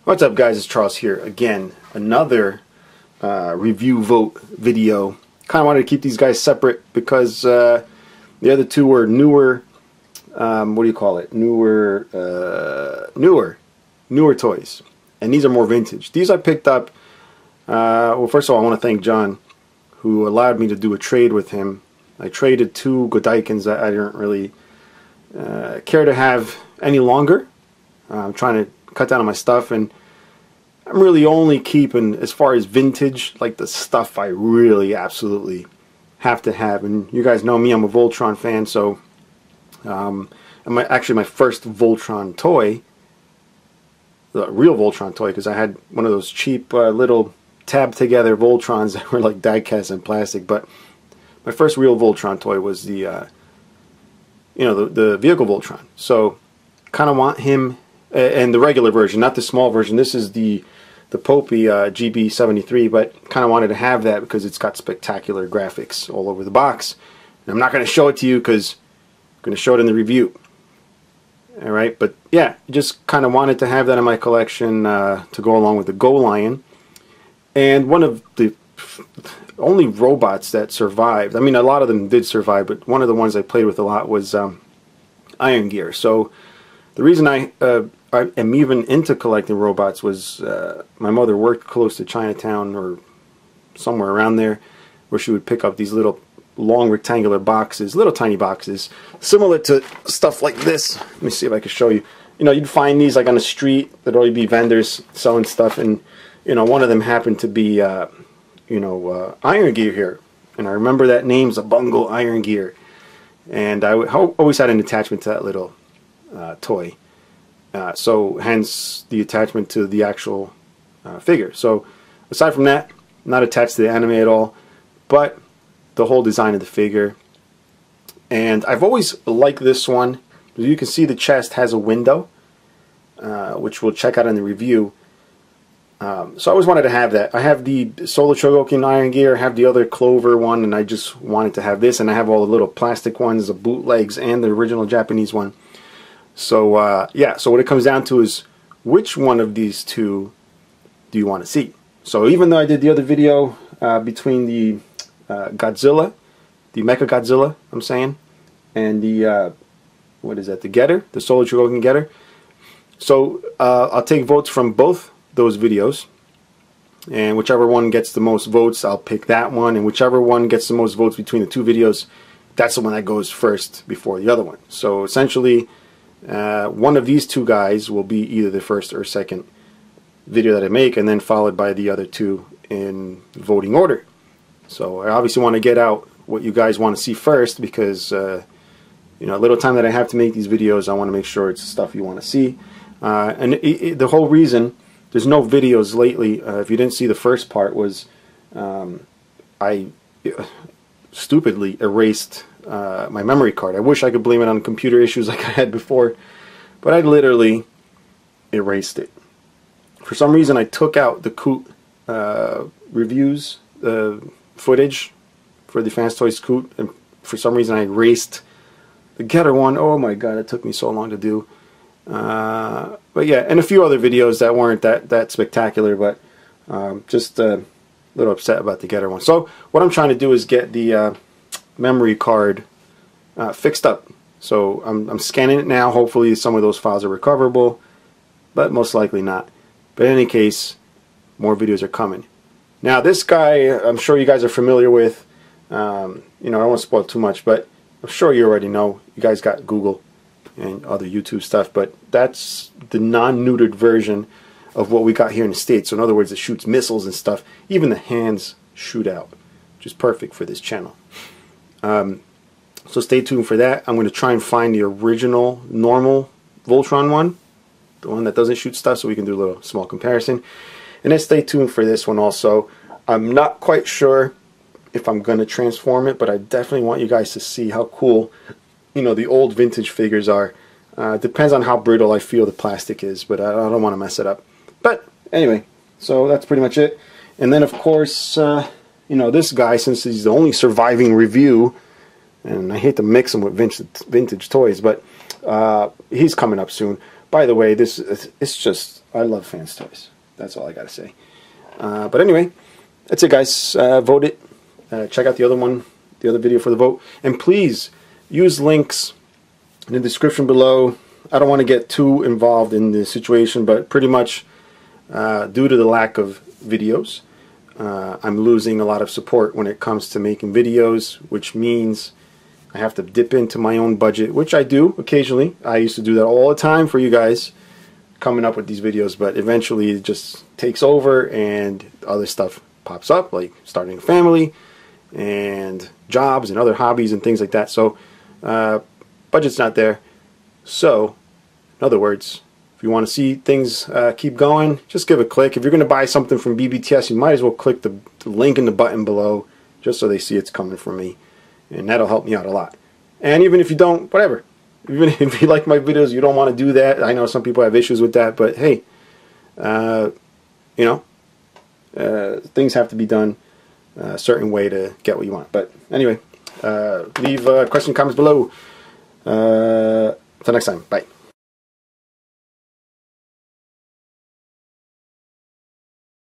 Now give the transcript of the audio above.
What's up, guys? It's Charles here again. Another review vote video. Kind of wanted to keep these guys separate because the other two were newer. What do you call it? Newer toys, and these are more vintage. These I picked up. Well, first of all, I want to thank John, who allowed me to do a trade with him. I traded two Godaikins that I didn't really care to have any longer. I'm trying to cut down on my stuff, and I'm really only keeping, as far as vintage, like the stuff I really absolutely have to have. And you guys know me, I'm a Voltron fan, so actually my first Voltron toy, the real Voltron toy, because I had one of those cheap little tab together Voltrons that were like die cast and plastic, but my first real Voltron toy was the the vehicle Voltron. So kind of want him, and the regular version, not the small version. This is the Popy GB73, but kind of wanted to have that because it's got spectacular graphics all over the box. And I'm not going to show it to you because I'm going to show it in the review. Alright, but yeah, just kind of wanted to have that in my collection to go along with the Go Lion. And one of the only robots that survived, I mean a lot of them did survive, but one of the ones I played with a lot was Iron Gear. So the reason I am even into collecting robots was my mother worked close to Chinatown or somewhere around there, where she would pick up these little long rectangular boxes, little tiny boxes, similar to stuff like this. Let me see if I can show you. You know, you'd find these like on the street. There'd always be vendors selling stuff, and you know, one of them happened to be Iron Gear here, and I remember that name's a Bungle Iron Gear, and I always had an attachment to that little toy. So hence the attachment to the actual figure. So aside from that, not attached to the anime at all, but the whole design of the figure. And I've always liked this one. As you can see, the chest has a window, which we'll check out in the review. So I always wanted to have that. I have the Solo Chogokin Iron Gear, I have the other Clover one, and I just wanted to have this, and I have all the little plastic ones, the bootlegs, and the original Japanese one. So yeah, so what it comes down to is which one of these two do you want to see? So even though I did the other video between the Godzilla, the Mecha Godzilla, I'm saying, and the what is that, the Getter, the Solo Chogokin Getter. So I'll take votes from both those videos, and whichever one gets the most votes, I'll pick that one, and whichever one gets the most votes between the two videos, that's the one that goes first before the other one. So essentially, one of these two guys will be either the first or second video that I make, and then followed by the other two in voting order. So I obviously want to get out what you guys want to see first, because a little time that I have to make these videos, I want to make sure it's stuff you want to see. And the whole reason there's no videos lately, if you didn't see the first part, was I stupidly erased my memory card. I wish I could blame it on computer issues like I had before, but I literally erased it. For some reason, I took out the Coot reviews footage for the Fans Toys Coot, and for some reason I erased the Getter one. Oh my god, it took me so long to do. But yeah, and a few other videos that weren't that spectacular, but just a little upset about the Getter one. So what I'm trying to do is get the memory card fixed up. So I'm scanning it now. Hopefully some of those files are recoverable, but most likely not. But in any case, more videos are coming. Now this guy, I'm sure you guys are familiar with. I don't want to spoil too much, but I'm sure you already know. You guys got Google and other YouTube stuff, but that's the non-neutered version of what we got here in the States. So in other words, it shoots missiles and stuff. Even the hands shoot out, which is perfect for this channel. So stay tuned for that. I'm going to try and find the original normal Voltron one, the one that doesn't shoot stuff, so we can do a little small comparison. And then stay tuned for this one also. I'm not quite sure if I'm going to transform it, but I definitely want you guys to see how cool the old vintage figures are. Depends on how brittle I feel the plastic is, but I don't want to mess it up. But anyway, so that's pretty much it. And then of course, this guy, since he's the only surviving review, and I hate to mix him with vintage toys, but he's coming up soon. By the way, it's just, I love Fans Toys. That's all I gotta say. But anyway, that's it, guys. Vote it. Check out the other video for the vote, and please use links in the description below. I don't want to get too involved in the situation, but pretty much due to the lack of videos, I'm losing a lot of support when it comes to making videos, which means I have to dip into my own budget, which I do occasionally. I used to do that all the time for you guys, coming up with these videos, but eventually it just takes over and other stuff pops up, like starting a family and jobs and other hobbies and things like that. So budget's not there. So in other words, if you want to see things keep going, just give a click. If you're going to buy something from BBTS, you might as well click the link in the button below, just so they see it's coming from me, and that'll help me out a lot. And even if you don't, whatever, even if you like my videos, you don't want to do that. I know some people have issues with that, but hey, you know, things have to be done a certain way to get what you want. But anyway, leave questions, comments below. Until next time, bye.